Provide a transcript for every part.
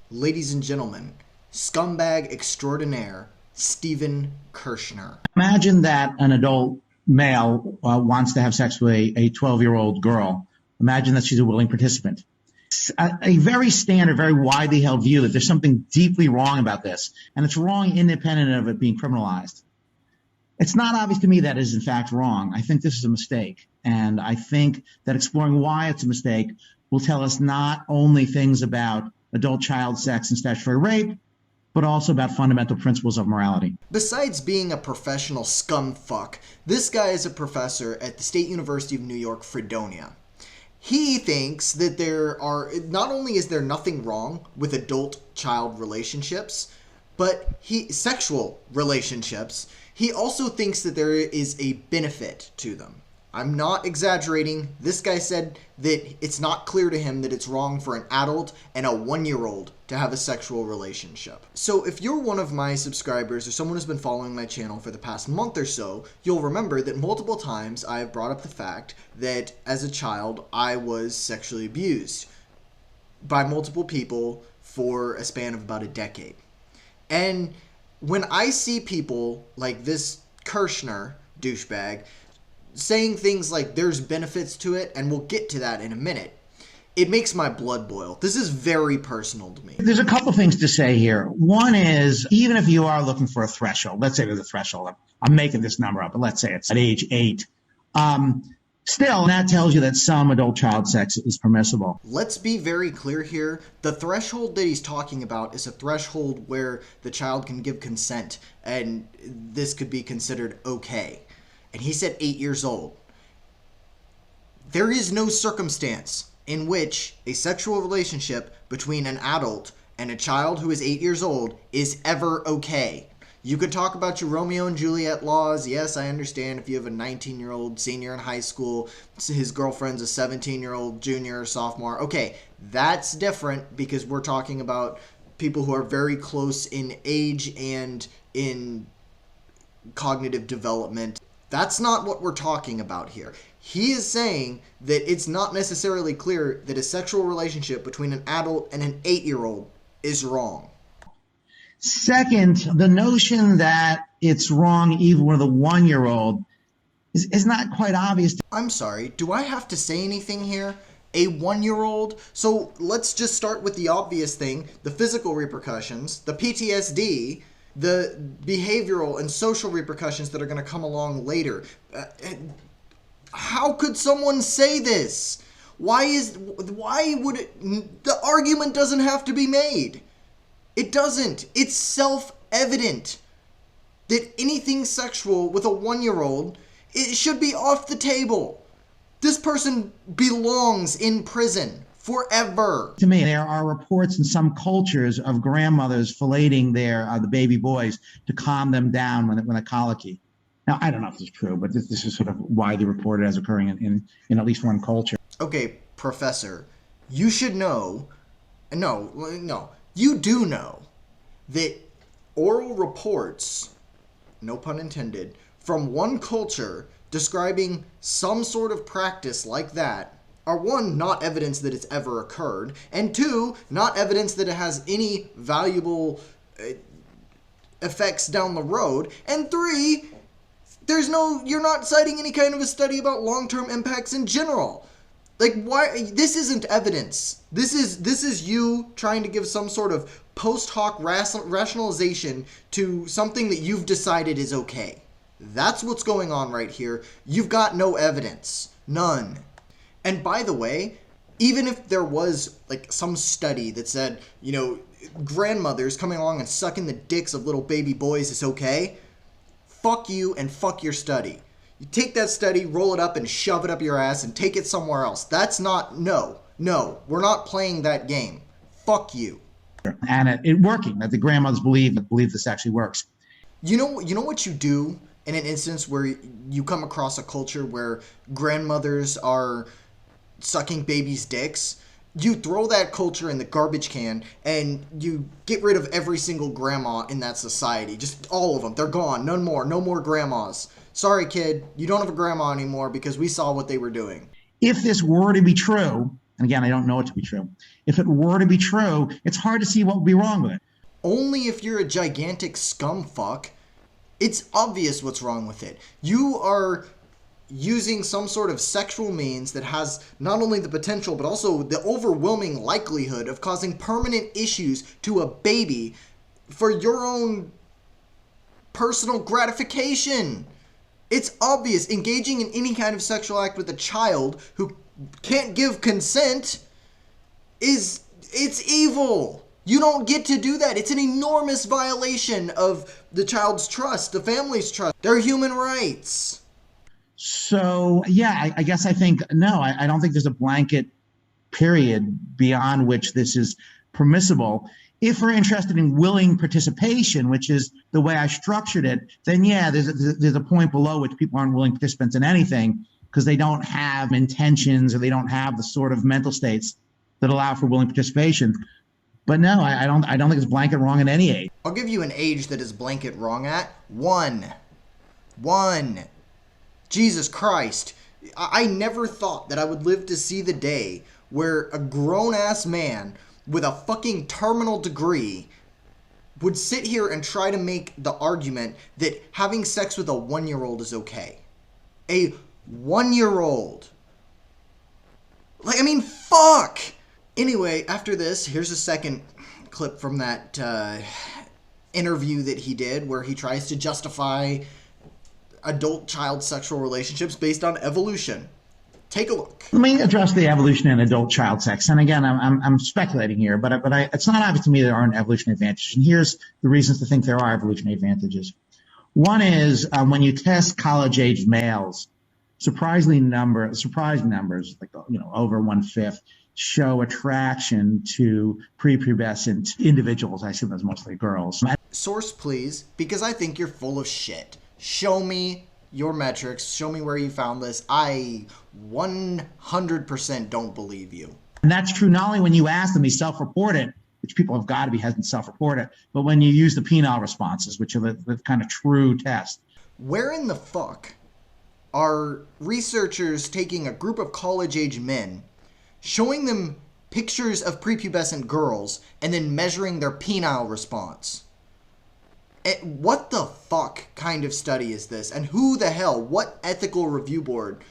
Ladies and gentlemen, scumbag extraordinaire, Stephen Kreshnar. Imagine that an adult male wants to have sex with a 12-year-old girl. Imagine that she's a willing participant. A very standard, very widely held view that there's something deeply wrong about this, and it's wrong independent of it being criminalized. It's not obvious to me that is in fact wrong. I think this is a mistake, and I think that exploring why it's a mistake will tell us not only things about adult-child sex and statutory rape, but also about fundamental principles of morality. Besides being a professional scumfuck, this guy is a professor at the State University of New York, Fredonia. He thinks that not only is there nothing wrong with adult-child relationships, but sexual relationships, he also thinks that there is a benefit to them. I'm not exaggerating. This guy said that it's not clear to him that it's wrong for an adult and a 1-year-old to have a sexual relationship. So if you're one of my subscribers or someone who's been following my channel for the past month or so, you'll remember that multiple times I have brought up the fact that as a child I was sexually abused by multiple people for a span of about a decade. And when I see people like this Kreshnar douchebag saying things like there's benefits to it, and we'll get to that in a minute, it makes my blood boil. This is very personal to me. There's a couple things to say here. One is, even if you are looking for a threshold, let's say there's a threshold. I'm making this number up, but let's say it's at age 8. Still, that tells you that some adult-child sex is permissible. Let's be very clear here. The threshold that he's talking about is a threshold where the child can give consent, and this could be considered okay. And he said 8 years old. There is no circumstance in which a sexual relationship between an adult and a child who is 8 years old is ever okay. You could talk about your Romeo and Juliet laws. Yes, I understand if you have a 19-year-old senior in high school, his girlfriend's a 17-year-old junior or sophomore. Okay, that's different because we're talking about people who are very close in age and in cognitive development. That's not what we're talking about here. He is saying that it's not necessarily clear that a sexual relationship between an adult and an 8-year-old is wrong. Second, the notion that it's wrong even with a 1-year-old is not quite obvious. I'm sorry, do I have to say anything here? A 1-year-old? So let's just start with the obvious thing, the physical repercussions, the PTSD, the behavioral and social repercussions that are going to come along later. How could someone say this? Why would it? The argument doesn't have to be made. It doesn't. It's self-evident that anything sexual with a 1-year-old, it should be off the table. This person belongs in prison forever. To me, there are reports in some cultures of grandmothers filleting the baby boys to calm them down when a colicky. Now, I don't know if this is true, but this is sort of widely reported as occurring in at least one culture. Okay, Professor, you should know, no, you do know that oral reports, no pun intended, from one culture describing some sort of practice like that are, 1, not evidence that it's ever occurred, and 2, not evidence that it has any valuable effects down the road, and 3, you're not citing any kind of a study about long-term impacts in general. Like, why? This isn't evidence. This is you trying to give some sort of post hoc rationalization to something that you've decided is okay. That's what's going on right here. You've got no evidence. None. And by the way, even if there was like some study that said, grandmothers coming along and sucking the dicks of little baby boys is okay, fuck you and fuck your study. You take that study, roll it up and shove it up your ass and take it somewhere else. That's not, no, we're not playing that game. Fuck you. And it working, that the grandmothers believe this actually works. You know what you do in an instance where you come across a culture where grandmothers are sucking babies' dicks? You throw that culture in the garbage can and you get rid of every single grandma in that society. Just all of them. They're gone. No more grandmas. Sorry, kid. You don't have a grandma anymore because we saw what they were doing. If this were to be true, and again, I don't know it to be true. If it were to be true, it's hard to see what would be wrong with it. Only if you're a gigantic scumfuck, it's obvious what's wrong with it. You are using some sort of sexual means that has not only the potential but also the overwhelming likelihood of causing permanent issues to a baby for your own personal gratification. It's obvious. Engaging in any kind of sexual act with a child who can't give consent it's evil. You don't get to do that. It's an enormous violation of the child's trust, the family's trust, their human rights. So, yeah, I guess I think, no, I don't think there's a blanket period beyond which this is permissible. If we're interested in willing participation, which is the way I structured it, then yeah, there's a point below which people aren't willing participants in anything because they don't have intentions or they don't have the sort of mental states that allow for willing participation. But no, I don't think it's blanket wrong at any age. I'll give you an age that is blanket wrong at. One. Jesus Christ. I never thought that I would live to see the day where a grown-ass man with a fucking terminal degree would sit here and try to make the argument that having sex with a 1-year-old is okay. A 1-year-old. Like, I mean, fuck! Anyway, after this, here's a second clip from that interview that he did where he tries to justify adult-child sexual relationships based on evolution. Take a look. Let me address the evolution in adult-child sex. And again, I'm speculating here, but it's not obvious to me there aren't evolutionary advantages. And here's the reasons to think there are evolutionary advantages. One is when you test college-age males, surprising numbers, like over 1/5, show attraction to prepubescent individuals. I assume that's mostly girls. Source, please, because I think you're full of shit. Show me your metrics. Show me where you found this. I 100% don't believe you. And that's true not only when you ask them, he's self-reported, which people have got to be hesitant to self-report, but when you use the penile responses, which are the kind of true test. Where in the fuck are researchers taking a group of college-age men, showing them pictures of prepubescent girls, and then measuring their penile response? What the fuck kind of study is this? And who the hell, what ethical review board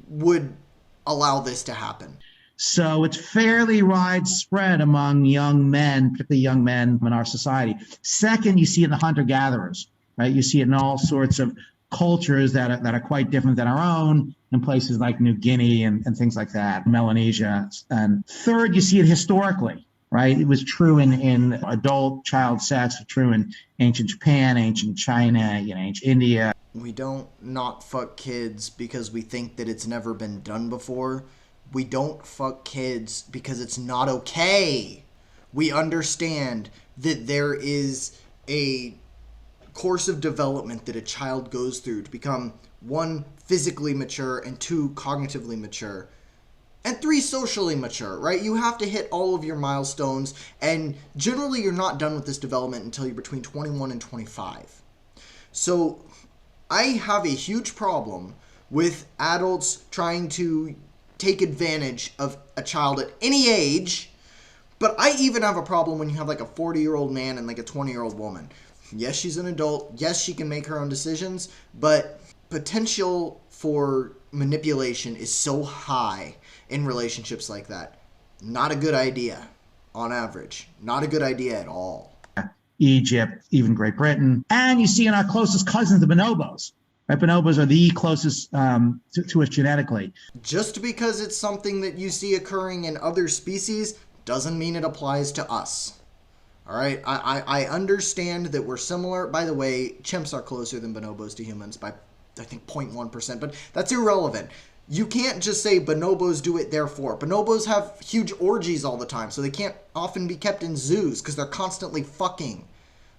would allow this to happen? So it's fairly widespread among young men, particularly young men in our society. Second, you see it in the hunter-gatherers, right? You see it in all sorts of cultures that are quite different than our own, in places like New Guinea and things like that, Melanesia. And third, you see it historically. Right? It was true in adult-child sex, true in ancient Japan, ancient China, ancient India. We don't not fuck kids because we think that it's never been done before. We don't fuck kids because it's not okay. We understand that there is a course of development that a child goes through to become, 1, physically mature, and 2, cognitively mature. And 3, socially mature, right? You have to hit all of your milestones, and generally you're not done with this development until you're between 21 and 25. So I have a huge problem with adults trying to take advantage of a child at any age, but I even have a problem when you have like a 40-year-old man and like a 20-year-old woman. Yes, she's an adult. Yes, she can make her own decisions, but potential for manipulation is so high in relationships like that. Not a good idea, on average. Not a good idea at all. Egypt, even Great Britain. And you see in our closest cousins, the bonobos. Right? Bonobos are the closest to us genetically. Just because it's something that you see occurring in other species doesn't mean it applies to us. All right? I understand that we're similar. By the way, chimps are closer than bonobos to humans by, I think, 0.1%, but that's irrelevant. You can't just say bonobos do it, therefore. Bonobos have huge orgies all the time, so they can't often be kept in zoos because they're constantly fucking.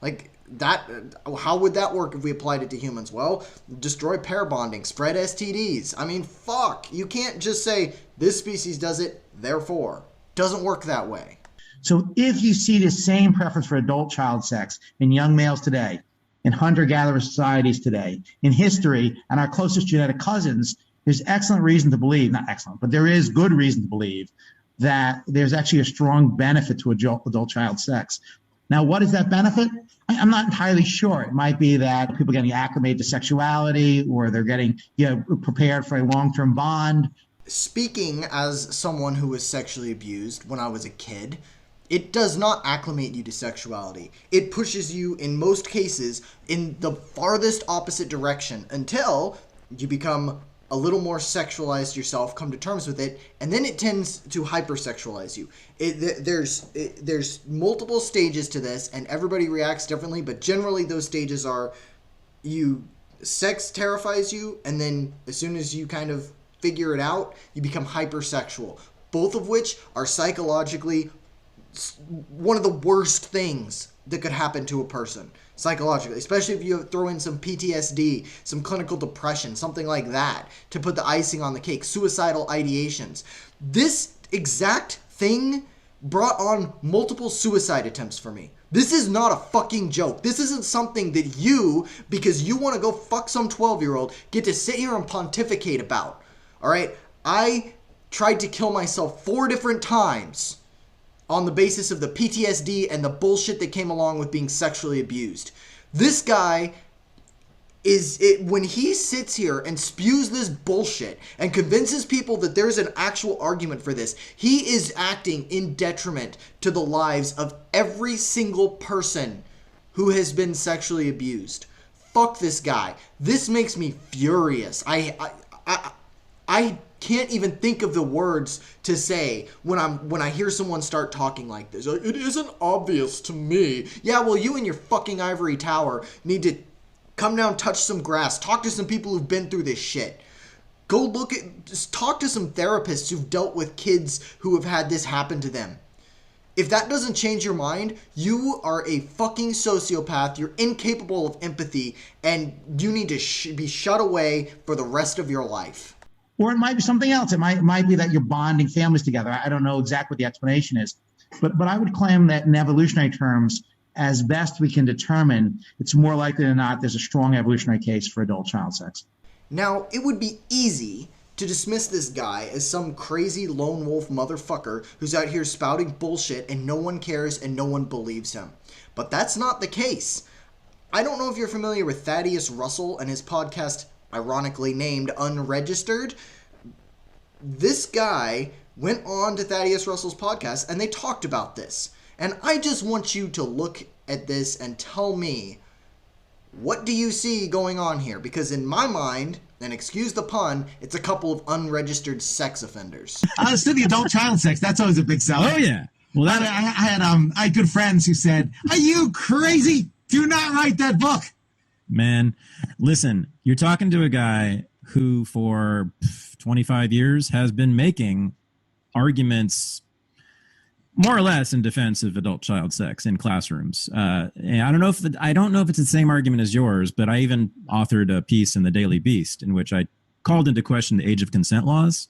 Like, that, how would that work if we applied it to humans? Well, destroy pair bonding, spread STDs. I mean, fuck. You can't just say, this species does it, therefore. Doesn't work that way. So if you see the same preference for adult-child sex in young males today, in hunter-gatherer societies today, in history, and our closest genetic cousins, there's excellent reason to believe, not excellent, but there is good reason to believe that there's actually a strong benefit to adult child sex. Now, what is that benefit? I'm not entirely sure. It might be that people are getting acclimated to sexuality, or they're getting prepared for a long-term bond. Speaking as someone who was sexually abused when I was a kid, it does not acclimate you to sexuality. It pushes you, in most cases, in the farthest opposite direction until you become a little more sexualized yourself, come to terms with it, and then it tends to hypersexualize you. There's multiple stages to this, and everybody reacts differently, but generally those stages are sex terrifies you, and then as soon as you kind of figure it out, you become hypersexual. Both of which are psychologically one of the worst things that could happen to a person psychologically, especially if you throw in some PTSD, some clinical depression, something like that to put the icing on the cake, suicidal ideations. This exact thing brought on multiple suicide attempts for me. This is not a fucking joke. This isn't something that you, because you want to go fuck some 12-year-old, get to sit here and pontificate about. All right? I tried to kill myself 4 different times on the basis of the PTSD and the bullshit that came along with being sexually abused. This guy when he sits here and spews this bullshit and convinces people that there's an actual argument for this, he is acting in detriment to the lives of every single person who has been sexually abused. Fuck this guy. This makes me furious. I can't even think of the words to say when I hear someone start talking like this. Like, it isn't obvious to me. Yeah, well, you and your fucking ivory tower need to come down, touch some grass, talk to some people who've been through this shit. Just talk to some therapists who've dealt with kids who have had this happen to them. If that doesn't change your mind, you are a fucking sociopath, you're incapable of empathy, and you need to be shut away for the rest of your life. Or it might be something else. It might be that you're bonding families together. I don't know exactly what the explanation is. But I would claim that in evolutionary terms, as best we can determine, it's more likely than not there's a strong evolutionary case for adult child sex. Now, it would be easy to dismiss this guy as some crazy lone wolf motherfucker who's out here spouting bullshit and no one cares and no one believes him. But that's not the case. I don't know if you're familiar with Thaddeus Russell and his podcast, ironically named Unregistered. This guy went on to Thaddeus Russell's podcast and they talked about this. And I just want you to look at this and tell me, what do you see going on here? Because in my mind, and excuse the pun, it's a couple of unregistered sex offenders. To the adult child sex, that's always a big seller. Oh, yeah. Well, I had good friends who said, "Are you crazy? Do not write that book." Man, listen, you're talking to a guy who for 25 years has been making arguments more or less in defense of adult child sex in classrooms. And I don't know if it's the same argument as yours, but I even authored a piece in the Daily Beast in which I called into question the age of consent laws,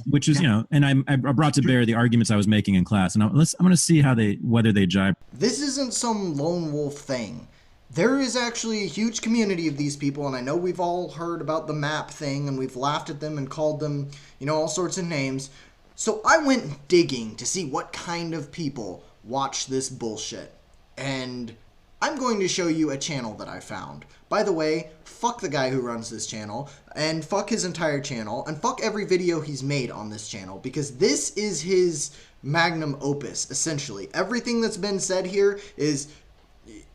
which is, and I brought to bear the arguments I was making in class. And I'm going to see whether they jibe. This isn't some lone wolf thing. There is actually a huge community of these people, and I know we've all heard about the MAP thing, and we've laughed at them and called them, all sorts of names. So I went digging to see what kind of people watch this bullshit. And I'm going to show you a channel that I found. By the way, fuck the guy who runs this channel, and fuck his entire channel, and fuck every video he's made on this channel, because this is his magnum opus, essentially. Everything that's been said here is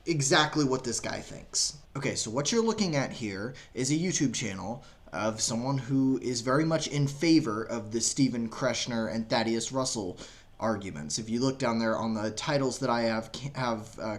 exactly what this guy thinks. Okay, so what you're looking at here is a YouTube channel of someone who is very much in favor of the Stephen Kreshnar and Thaddeus Russell arguments. If you look down there on the titles that I have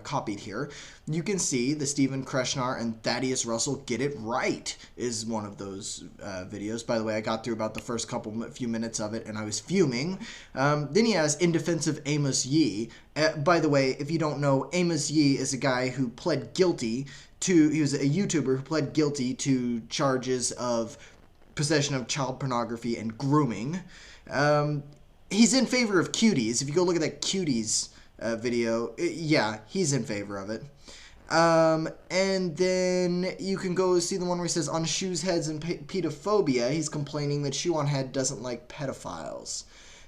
copied here, you can see the Stephen Kreshnar and Thaddeus Russell Get It Right is one of those videos. By the way, I got through about the first few minutes of it and I was fuming. Then he has In Defense of Amos Yee. By the way, if you don't know, Amos Yee is a guy who pled guilty he was a YouTuber who pled guilty to charges of possession of child pornography and grooming. He's in favor of cuties. If you go look at that cuties video, he's in favor of it. And then you can go see the one where he says, on shoes, heads, and pedophobia, he's complaining that Shoe on Head doesn't like pedophiles.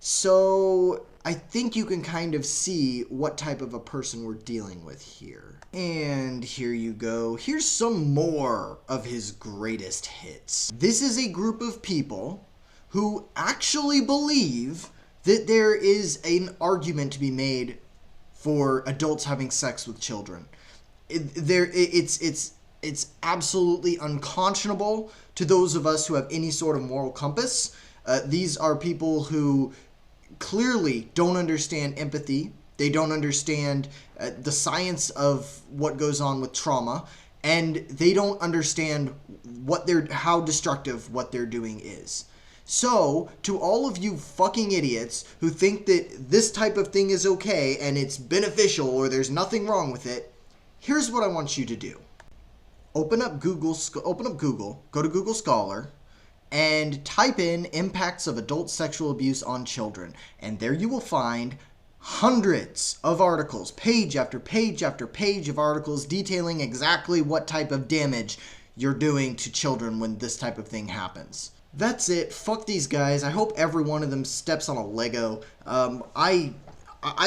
So I think you can kind of see what type of a person we're dealing with here. And here you go. Here's some more of his greatest hits. This is a group of people who actually believe that there is an argument to be made for adults having sex with children. It's absolutely unconscionable to those of us who have any sort of moral compass. These are people who clearly don't understand empathy. They don't understand the science of what goes on with trauma, and they don't understand how destructive what they're doing is. So, to all of you fucking idiots who think that this type of thing is okay and it's beneficial or there's nothing wrong with it, here's what I want you to do. Open up Google, go to Google Scholar, and type in impacts of adult sexual abuse on children. And there you will find hundreds of articles, page after page after page of articles detailing exactly what type of damage you're doing to children when this type of thing happens. That's it. Fuck these guys. I hope every one of them steps on a Lego. I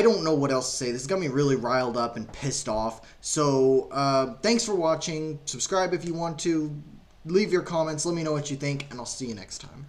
don't know what else to say. This got me really riled up and pissed off. So, thanks for watching. Subscribe if you want to. Leave your comments. Let me know what you think, and I'll see you next time.